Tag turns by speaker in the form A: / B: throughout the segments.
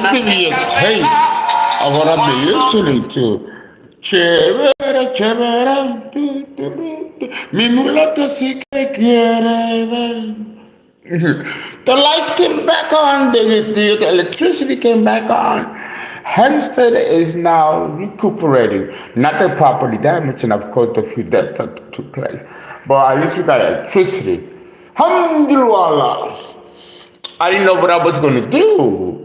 A: just give you a taste of what I've been listening to. Chévere, chévere, mi mulato sí que quiere ver. The lights came back on, the electricity came back on. Hempstead is now recuperating. Not the property damage, and of course, a few deaths that took place. But at least we got electricity. Alhamdulillah. I didn't know what I was going to do.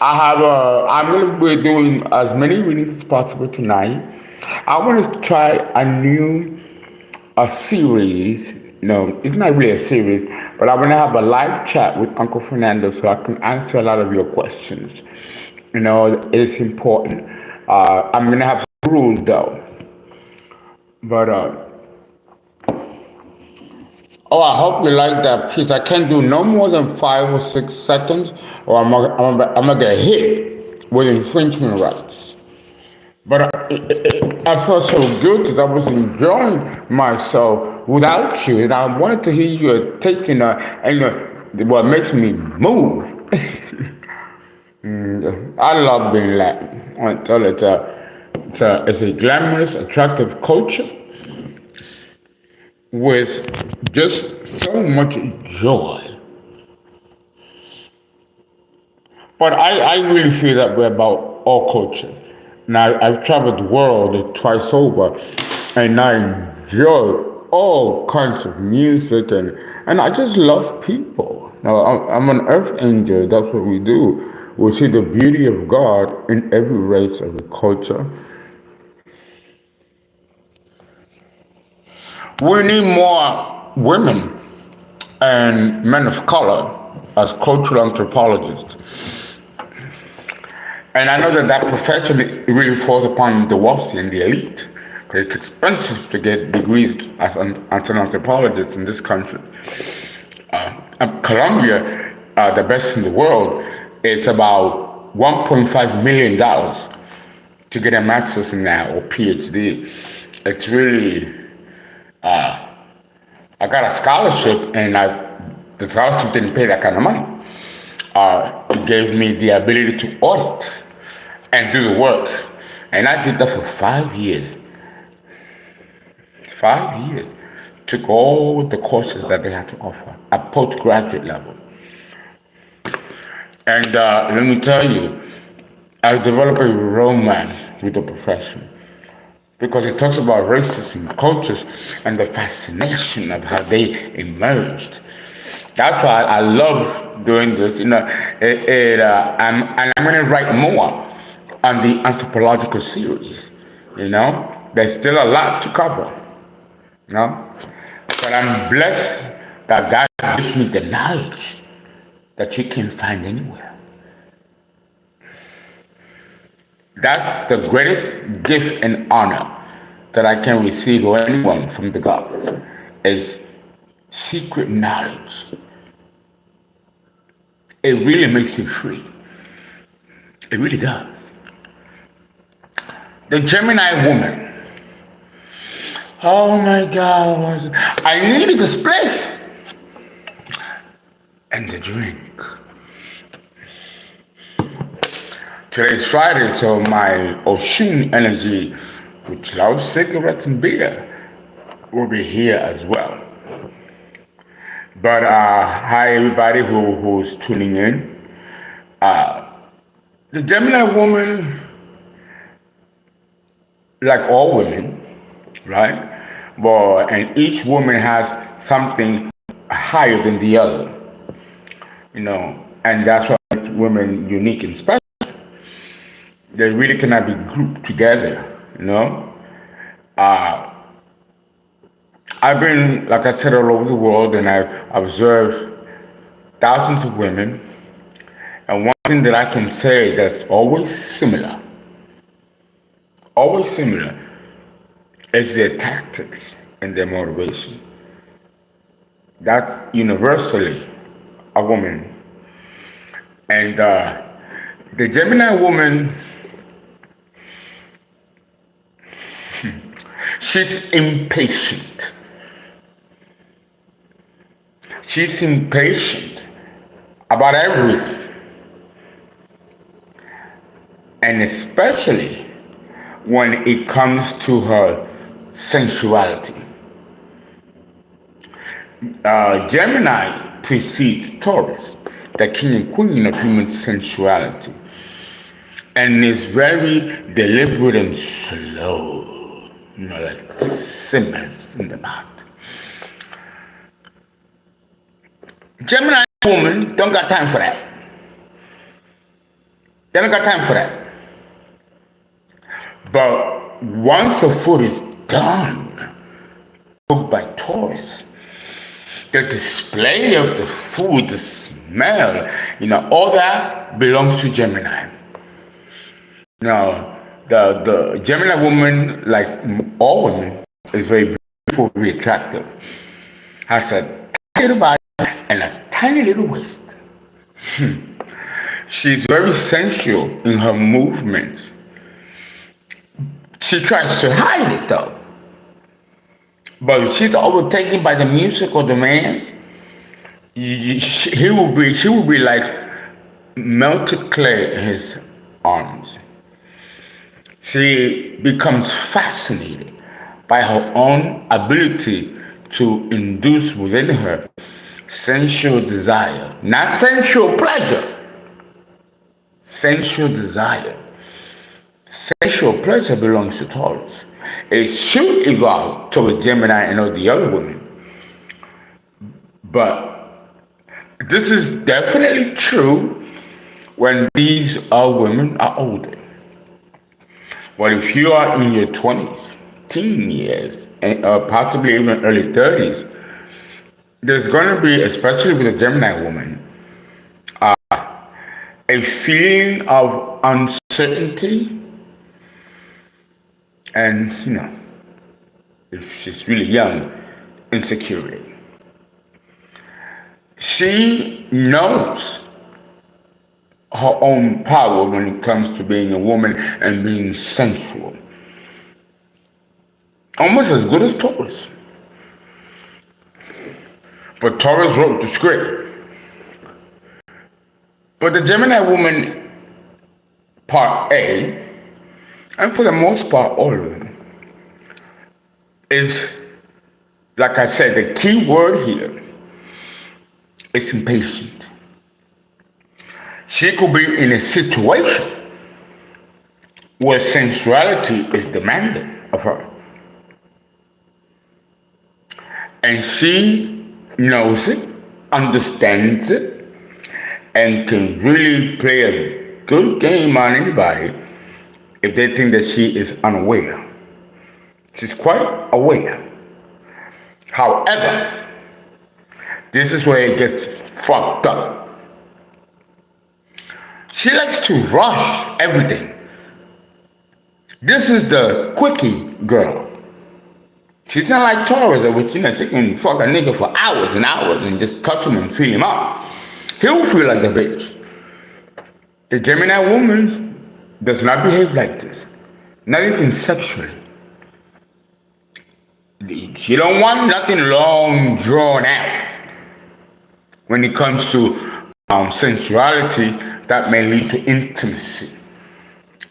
A: I'm going to be doing as many readings as possible tonight. I want to try a new series. No, it's not really a series, but I want to have a live chat with Uncle Fernando so I can answer a lot of your questions. You know, it's important. I'm going to have some rules though. But, I hope you like that piece. I can't do no more than 5 or 6 seconds or I'm gonna get hit with infringement rights. But I felt so good that I was enjoying myself without you, and I wanted to hear you taking what makes me move. I love being Latin. I tell you, it's a glamorous, attractive culture with just so much joy. But I really feel that way about all culture. Now, I've traveled the world twice over, and I enjoy all kinds of music, and I just love people. Now, I'm an earth angel, that's what we do. We see the beauty of God in every race, every culture. We need more women and men of color as cultural anthropologists. And I know that profession really falls upon the wealthy and the elite, because it's expensive to get degrees as an anthropologist in this country. Colombia, the best in the world, it's about $1.5 million to get a master's in that or PhD. It's really, I got a scholarship, and the scholarship didn't pay that kind of money. It gave me the ability to audit and do the work. And I did that for 5 years. 5 years. Took all the courses that they had to offer at postgraduate level. And let me tell you, I developed a romance with the profession because it talks about racism, cultures, and the fascination of how they emerged. That's why I love doing this. I'm going to write more on the anthropological series. There's still a lot to cover. But I'm blessed that God gives me the knowledge that you can find anywhere. That's the greatest gift and honor that I can receive or anyone from the gods is secret knowledge. It really makes you free. It really does. The Gemini woman. Oh my God, I needed the spliff and the drink. Today's Friday, so my Oshun energy, which loves cigarettes and beer, will be here as well. But hi everybody who's tuning in. The Gemini woman, like all women, right? And each woman has something higher than the other, and that's what makes women unique and special. They really cannot be grouped together, I've been, like I said, all over the world, and I've observed thousands of women, and one thing that I can say that's always similar, is their tactics and their motivation. That's universally a woman. And the Gemini woman, she's impatient. about everything. And especially when it comes to her sensuality. Gemini precedes Taurus, the king and queen of human sensuality, and is very deliberate and slow, like simmers in the pot. Gemini woman don't got time for that. They don't got time for that. But once the food is done, cooked by Taurus, the display of the food, the smell, all that belongs to Gemini. Now, the Gemini woman, like all women, is very beautiful, very attractive. Has a tiny little body and a tiny little waist. She's very sensual in her movements. She tries to hide it though. But if she's overtaken by the music or the man, she will be like melted clay in his arms. She becomes fascinated by her own ability to induce within her sensual desire, not sensual pleasure, sensual desire. Sensual pleasure belongs to Taurus. It should evolve toward Gemini and all the other women. But this is definitely true when these women are older. Well, if you are in your 20s, teen years, and possibly even early 30s, there's going to be, especially with a Gemini woman, a feeling of uncertainty. And, if she's really young, insecurity. She knows her own power when it comes to being a woman and being sensual. Almost as good as Taurus. But Taurus wrote the script. But the Gemini woman, part A, and for the most part, all of them, is, like I said, the key word here is impatient. She could be in a situation where sensuality is demanded of her. And she knows it, understands it, and can really play a good game on anybody if they think that she is unaware. She's quite aware. However, this is where it gets fucked up. She likes to rush everything. This is the quickie girl. She's not like Taurus, which, she can fuck a nigga for hours and hours and just touch him and feel him up. He'll feel like a bitch. The Gemini woman does not behave like this, not even sexually. She don't want nothing long drawn out. When it comes to sensuality, that may lead to intimacy.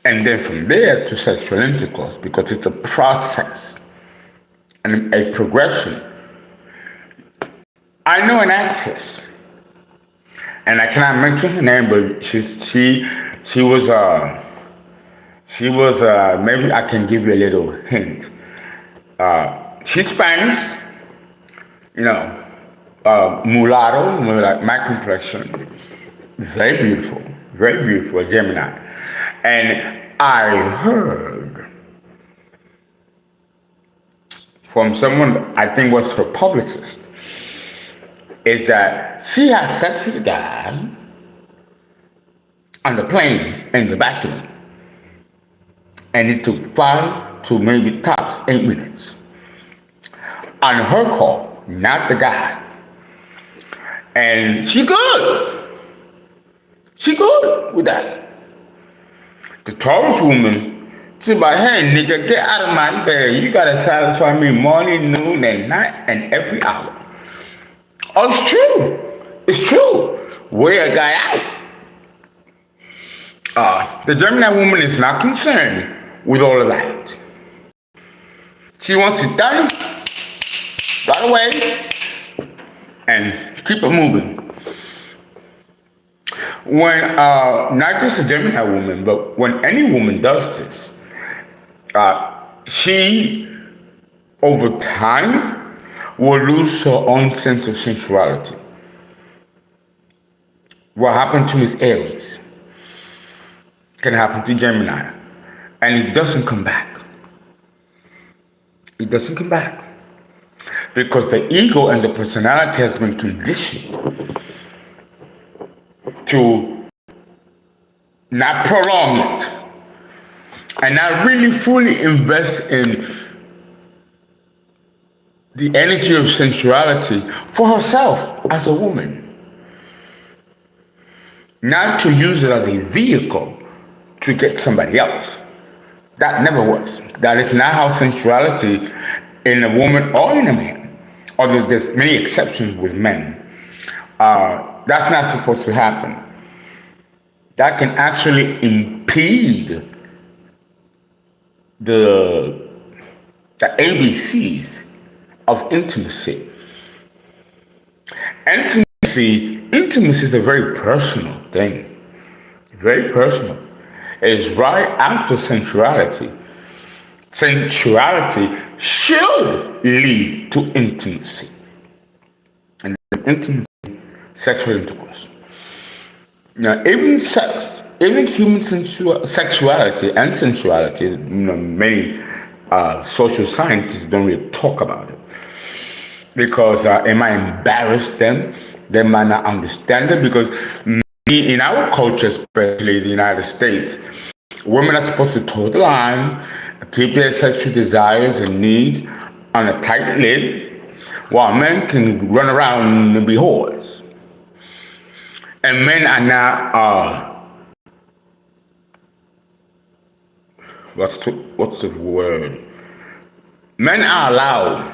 A: And then from there to sexual intercourse, because it's a process and a progression. I know an actress, and I cannot mention her name, but she was maybe I can give you a little hint. She's Spanish, mulatto, like my complexion. Very beautiful, Gemini. And I heard from someone, I think was her publicist, is that she had sex with a guy on the plane in the bathroom. And it took 5 to maybe tops 8 minutes. On her call, not the guy. And she good. She good with that. The Taurus woman, she's like, hey nigga, get out of my bed. You gotta satisfy me morning, noon, and night, and every hour. Oh, it's true. It's true. wear a guy out. The Gemini woman is not concerned with all of that. She wants it done right away and keep it moving. When, not just a Gemini woman, but when any woman does this, she, over time, will lose her own sense of sensuality. What happened to Miss Aries can happen to Gemini, and it doesn't come back. It doesn't come back because the ego and the personality has been conditioned to not prolong it and not really fully invest in the energy of sensuality for herself as a woman. Not to use it as a vehicle to get somebody else. That never works. That is not how sensuality in a woman or in a man, although there's many exceptions with men. That's not supposed to happen. That can actually impede the ABCs of intimacy. Intimacy is a very personal thing. Very personal. It's right after sensuality. Sensuality should lead to intimacy. And intimacy, sexual intercourse. Now, even human sexuality and sensuality, many social scientists don't really talk about it because it might embarrass them. They might not understand it because in our culture, especially the United States, women are supposed to toe the line, keep their sexual desires and needs on a tight lid, while men can run around and be whores. And men are now, what's the word? Men are allowed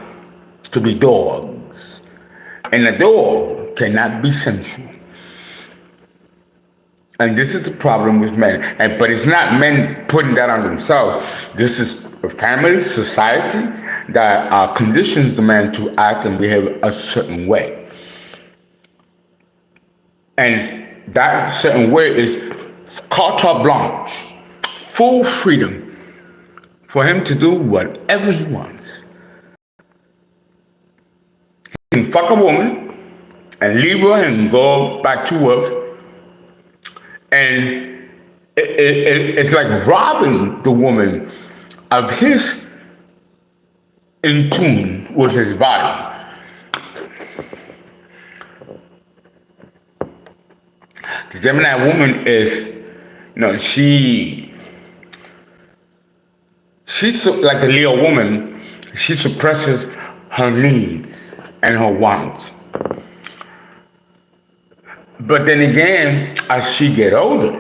A: to be dogs, and a dog cannot be sensual. And this is the problem with men. But it's not men putting that on themselves. This is a family, society that conditions the man to act and behave a certain way. And that certain way is carte blanche, full freedom for him to do whatever he wants. He can fuck a woman and leave her and go back to work. And it's like robbing the woman of his in tune with his body. The Gemini woman is, she's like the Leo woman. She suppresses her needs and her wants. But then again, as she gets older,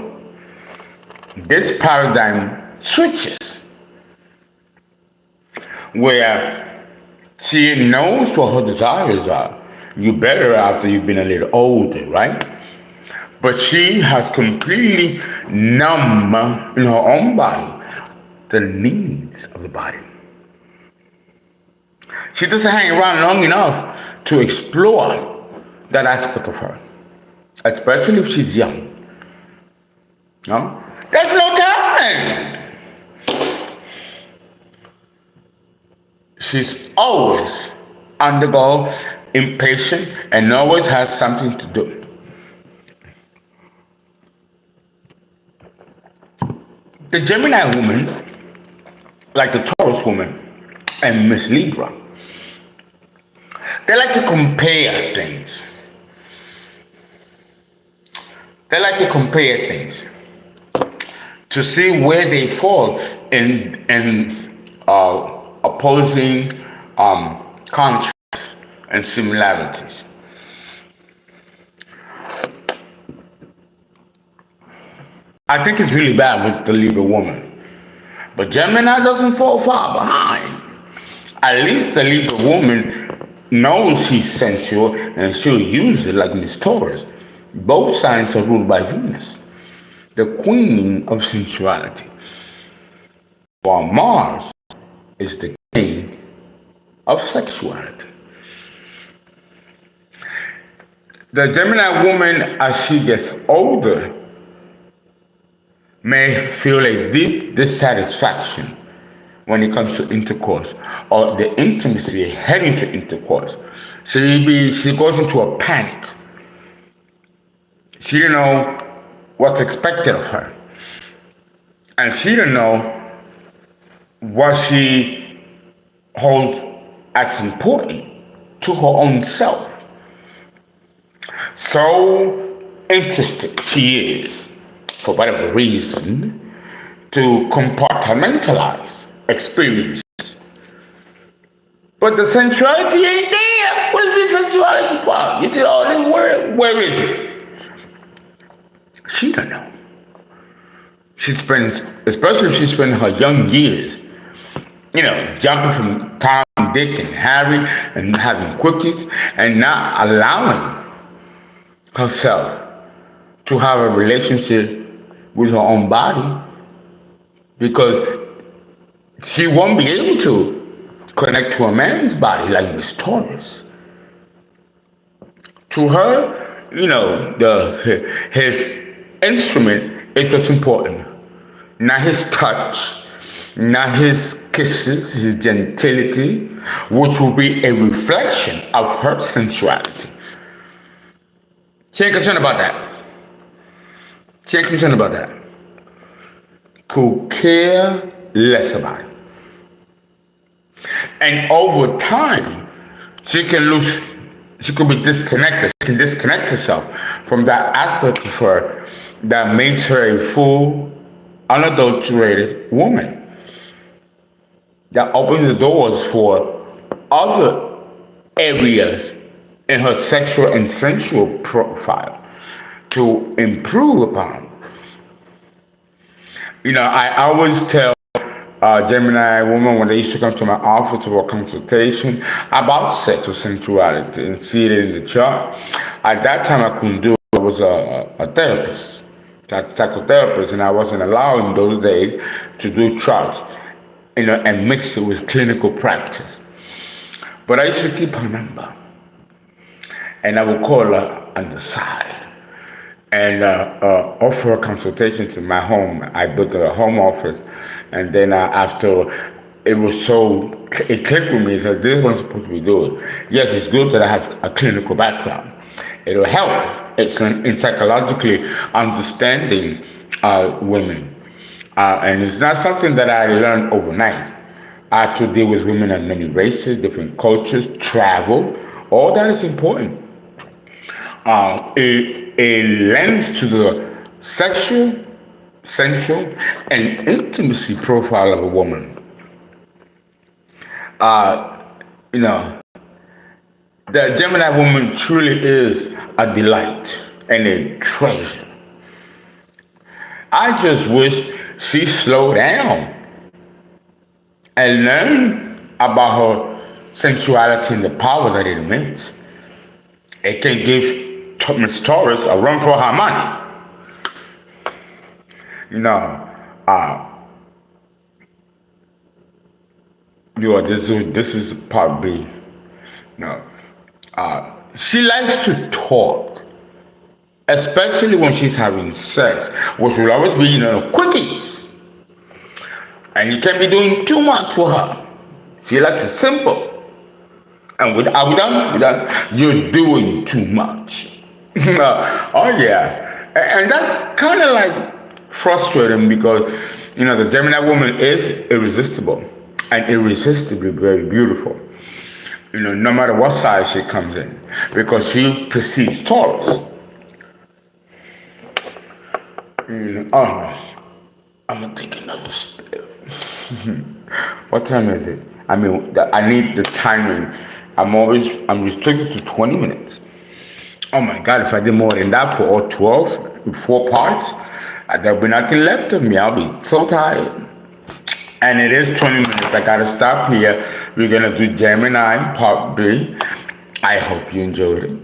A: this paradigm switches, where she knows what her desires are. You better after you've been a little older, right? But she has completely numb in her own body the needs of the body. She doesn't hang around long enough to explore that aspect of her, especially if she's young. No? There's no time. She's always on the go, impatient, and always has something to do. The Gemini woman, like the Taurus woman and Miss Libra, they like to compare things. They like to compare things to see where they fall in opposing contrasts and similarities. I think it's really bad with the Libra woman. But Gemini doesn't fall far behind. At least the Libra woman knows she's sensual and she'll use it like Miss Taurus. Both signs are ruled by Venus, the queen of sensuality, while Mars is the king of sexuality. The Gemini woman, as she gets older, may feel a deep dissatisfaction when it comes to intercourse or the intimacy heading to intercourse. She goes into a panic. She don't know what's expected of her. And she don't know what she holds as important to her own self. So interested she is, for whatever reason, to compartmentalize experience. But the sensuality ain't there. What's the sensuality part? You did all this work. Where is it? She don't know. Especially if she spent her young years, jumping from Tom, Dick, and Harry and having quickies and not allowing herself to have a relationship with her own body, because she won't be able to connect to a man's body like Miss Taurus. To her, his instrument is what's important. Not his touch, not his kisses, his gentility, which will be a reflection of her sensuality. She ain't concerned about that. She ain't concerned about that. Could care less about it. And over time, she could be disconnected. She can disconnect herself from that aspect of her that makes her a full, unadulterated woman. That opens the doors for other areas in her sexual and sensual profile to improve upon. I always tell Gemini women when they used to come to my office for a consultation about sexual sensuality and see it in the chart. At that time, I couldn't do it. I was a therapist, a psychotherapist, and I wasn't allowed in those days to do charts, and mix it with clinical practice. But I used to keep her number, and I would call her on the side and offer a consultation in my home. I built a home office, and then after it clicked with me. So this is what I'm supposed to be doing. Yes, it's good that I have a clinical background. It'll help. It's in psychologically understanding women, and it's not something that I learned overnight. I had to deal with women of many races, different cultures, travel. All that is important. It lends to the sexual, sensual, and intimacy profile of a woman. The Gemini woman truly is a delight and a treasure. I just wish she slowed down and learned about her sensuality and the power that it means. It can give Miss Taurus a run for her money. This is probably, she likes to talk, especially when she's having sex, which will always be, quickies. And you can't be doing too much for her. She likes it simple. And without you're doing too much. Oh yeah. And that's kind of like frustrating because, the Gemini woman is irresistible and irresistibly very beautiful. No matter what size she comes in, because she precedes Taurus. Oh no, I'm gonna take another spill. What time is it? I need the timing. I'm restricted to 20 minutes. Oh my God, if I did more than that for all 12, 4 parts, there'll be nothing left of me. I'll be so tired. And it is 20 minutes. I gotta stop here. We're gonna do Gemini part B. I hope you enjoyed it.